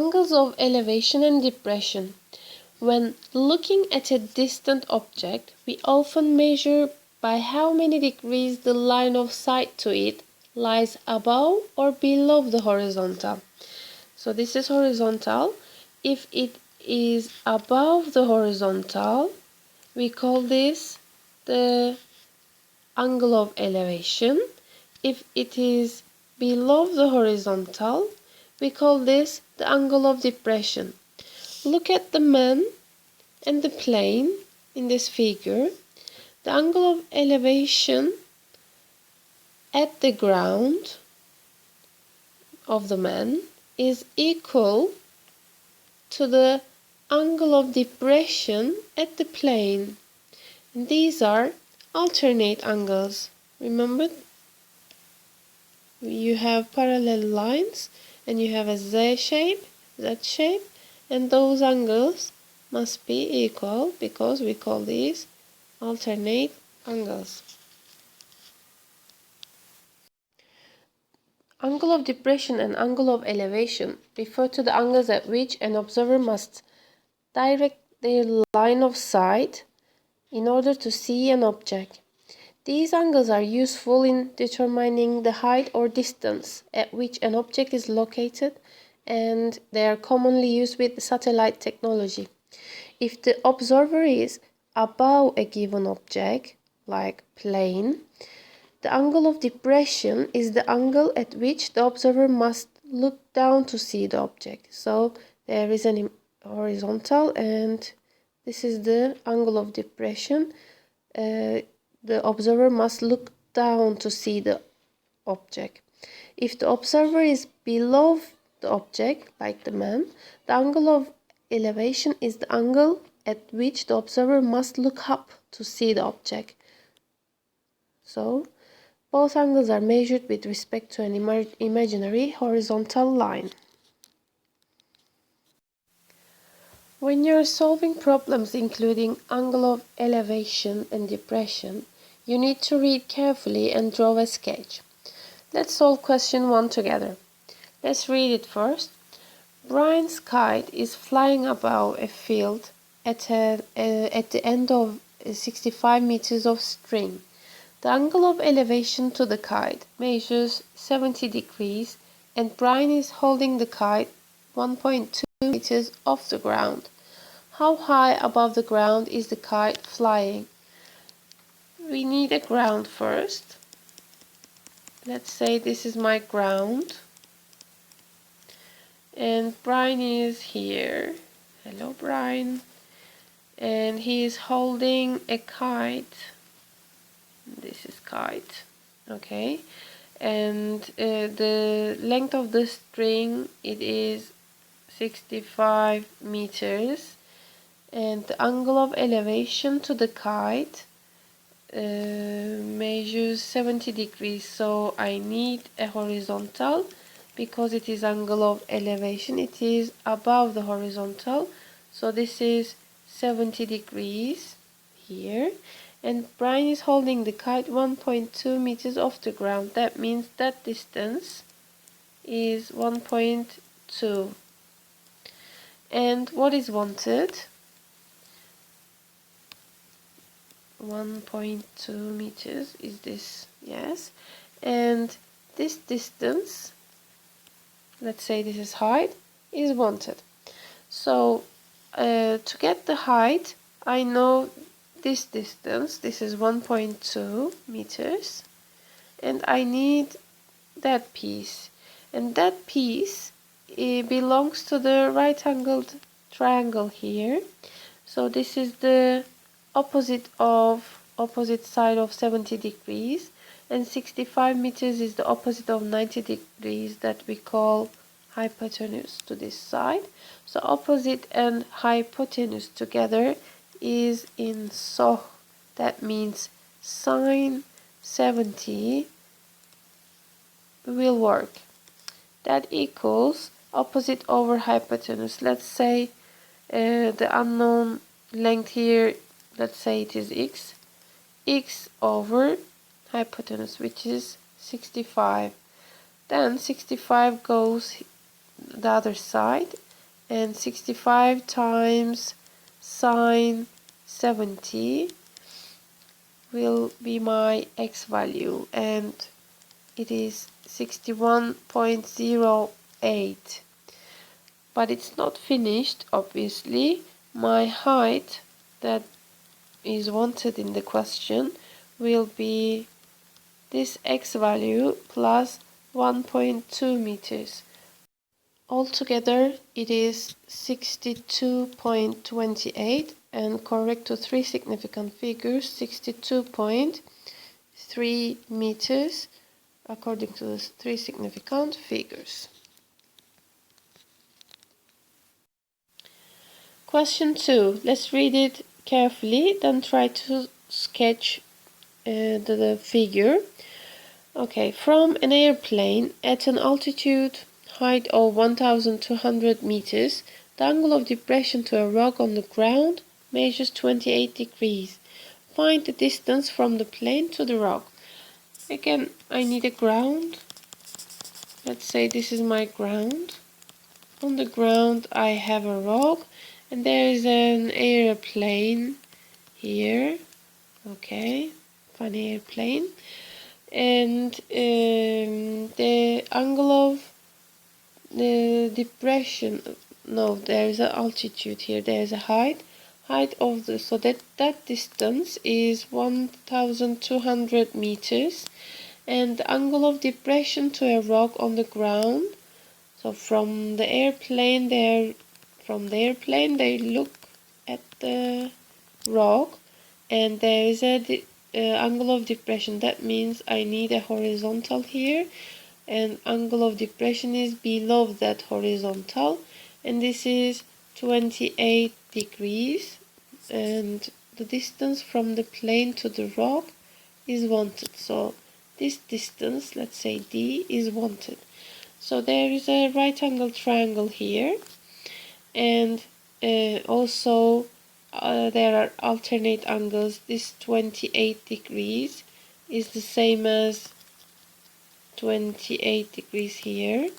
Angles of elevation and depression. When looking at a distant object, we often measure by how many degrees the line of sight to it lies above or below the horizontal. So this is horizontal. If it is above the horizontal, we call this the angle of elevation. If it is below the horizontal, we call this the angle of depression. Look at the man and the plane in this figure. The angle of elevation at the ground of the man is equal to the angle of depression at the plane. And these are alternate angles. Remember, you have parallel lines and you have a Z shape, and those angles must be equal because we call these alternate angles. Angle of depression and angle of elevation refer to the angles at which an observer must direct their line of sight in order to see an object. These angles are useful in determining the height or distance at which an object is located, and they are commonly used with satellite technology. If the observer is above a given object, like plane, the angle of depression is the angle at which the observer must look down to see the object. So there is an horizontal, and this is the angle of depression. The observer must look down to see the object. If the observer is below the object, like the man, the angle of elevation is the angle at which the observer must look up to see the object. So, both angles are measured with respect to an imaginary horizontal line. When you are solving problems including angle of elevation and depression, you need to read carefully and draw a sketch. Let's solve question 1 together. Let's read it first. Brian's kite is flying above a field at the end of 65 meters of string. The angle of elevation to the kite measures 70 degrees and Brian is holding the kite 1.2 meters off the ground. How high above the ground is the kite flying? We need a ground first. Let's say this is my ground. And Brian is here. Hello, Brian. And he is holding a kite. This is kite. Okay. And the length of the string, it is 65 meters. And the angle of elevation to the kite measures 70 degrees. So I need a horizontal because it is angle of elevation. It is above the horizontal. So this is 70 degrees here. And Brian is holding the kite 1.2 meters off the ground. That means that distance is 1.2. And what is wanted? 1.2 meters is this, yes. And this distance, let's say this is height, is wanted. So to get the height, I know this distance, this is 1.2 meters, and I need that piece. And that piece, it belongs to the right-angled triangle here. So this is the opposite side of 70 degrees, and 65 meters is the opposite of 90 degrees that we call hypotenuse to this side. So opposite and hypotenuse together is in SOH. That means sine 70 will work. That equals opposite over hypotenuse. Let's say the unknown length here, let's say it is x over hypotenuse, which is 65. Then 65 goes the other side, and 65 times sine 70 will be my x value, and it is 61.08. But it's not finished, obviously. My height that is wanted in the question will be this x value plus 1.2 meters. Altogether, it is 62.28, and correct to three significant figures, 62.3 meters according to the three significant figures. Question 2. Let's read it carefully, then try to sketch the figure. Okay, from an airplane at an altitude height of 1200 meters, the angle of depression to a rock on the ground measures 28 degrees. Find the distance from the plane to the rock. Again, I need a ground. Let's say this is my ground. On the ground I have a rock, and there is an airplane here. Okay, funny airplane. And the angle of the depression, no, there is an altitude here, there is a height of the, so that distance is 1200 meters, and the angle of depression to a rock on the ground, so from the airplane they look at the rock, and there is a angle of depression. That means I need a horizontal here, and angle of depression is below that horizontal, and this is 28 degrees, and the distance from the plane to the rock is wanted. So this distance, let's say D, is wanted. So there is a right angle triangle here, and also there are alternate angles. This 28 degrees is the same as 28 degrees here.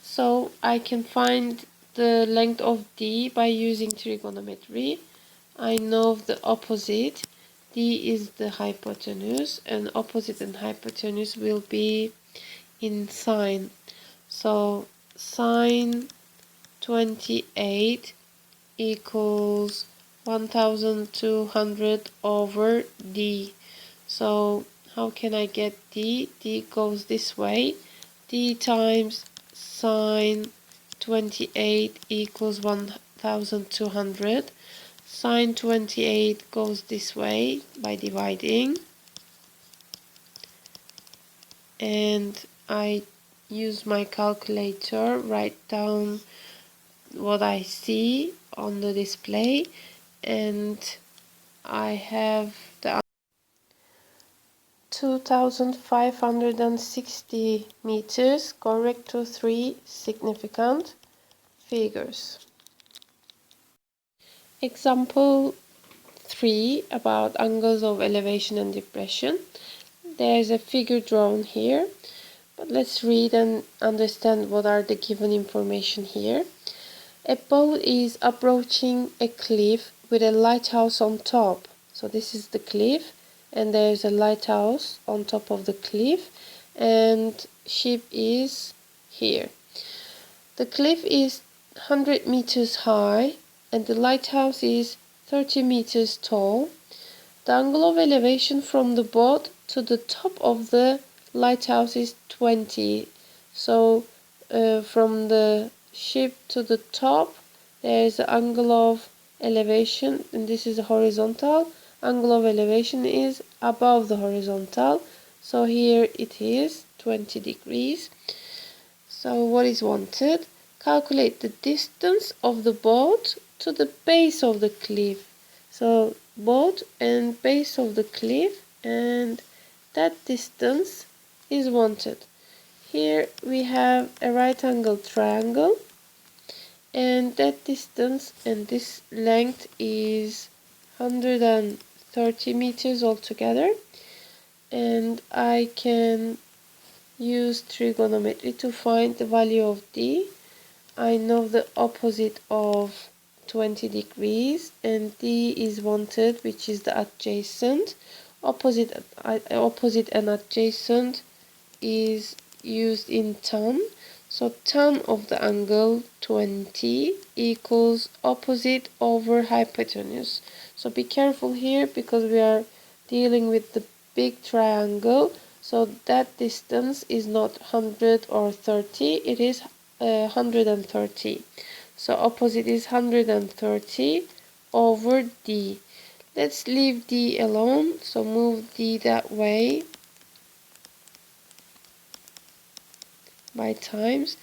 So I can find the length of D by using trigonometry. I know the opposite. D is the hypotenuse, and opposite and hypotenuse will be in sine. So sine 28 equals 1200 over D. So how can I get D? D goes this way. D times sine 28 equals 1200. Sine 28 goes this way by dividing. And I use my calculator, write down what I see on the display, and I have the 2560 meters, correct to three significant figures. Example 3 about angles of elevation and depression. There is a figure drawn here, but let's read and understand what are the given information here. A boat is approaching a cliff with a lighthouse on top. So this is the cliff, and there is a lighthouse on top of the cliff, and ship is here. The cliff is 100 meters high, and the lighthouse is 30 meters tall. The angle of elevation from the boat to the top of the lighthouse is 20. So from the ship to the top, there is the angle of elevation, and this is the horizontal. Angle of elevation is above the horizontal, so here it is 20 degrees. So what is wanted? Calculate the distance of the boat to the base of the cliff. So boat and base of the cliff, and that distance is wanted. Here we have a right angle triangle, and that distance and this length is 130 meters altogether, and I can use trigonometry to find the value of D. I know the opposite of 20 degrees, and D is wanted, which is the adjacent. Opposite and adjacent is used in tan. So tan of the angle 20 equals opposite over hypotenuse. So be careful here because we are dealing with the big triangle. So that distance is not 100 or 30, it is 130. So opposite is 130 over D. Let's leave D alone. So move D that way by times.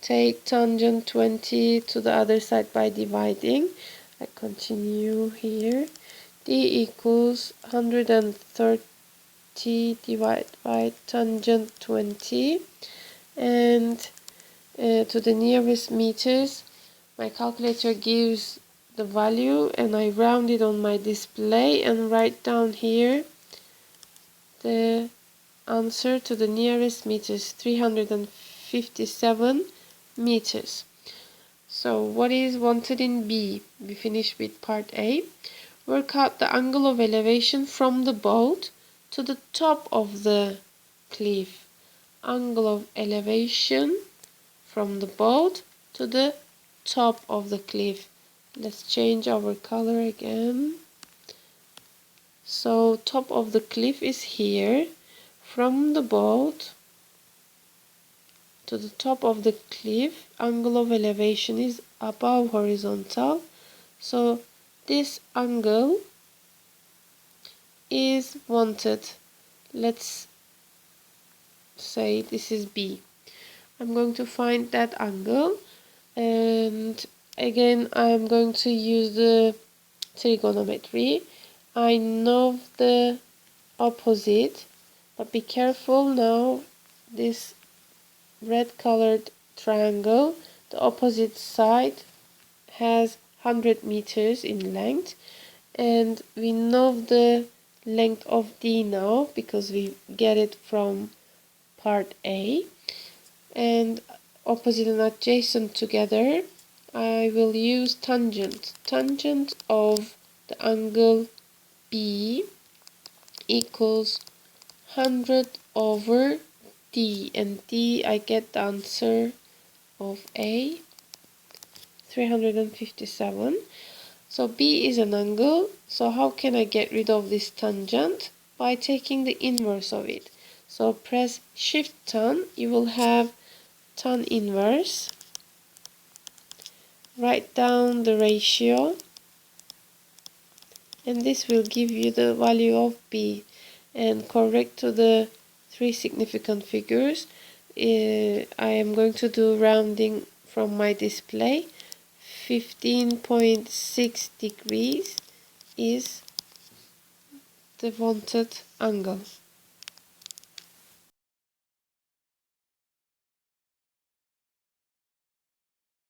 Take tangent 20 to the other side by dividing. I continue here. D equals 130 divided by tangent 20, and to the nearest meters, my calculator gives the value and I round it on my display and write down here the answer to the nearest meters, 357 meters. So what is wanted in B? We finished with part A. Work out the angle of elevation from the boat to the top of the cliff. Angle of elevation from the boat to the top of the cliff. Let's change our color again. So top of the cliff is here. From the boat to the top of the cliff, angle of elevation is above horizontal. So this angle is wanted. Let's say this is B. I'm going to find that angle, and again I'm going to use the trigonometry. I know the opposite, but be careful now. This red colored triangle, the opposite side has 100 meters in length, and we know the length of D now because we get it from part A. And opposite and adjacent together, I will use tangent. Tangent of the angle B equals 100 over D, and D I get the answer of A, 357. So B is an angle. So how can I get rid of this tangent? By taking the inverse of it. So press Shift tan, you will have tan inverse. Write down the ratio, and this will give you the value of B. And correct to the three significant figures. I am going to do rounding from my display. 15.6 degrees is the wanted angle.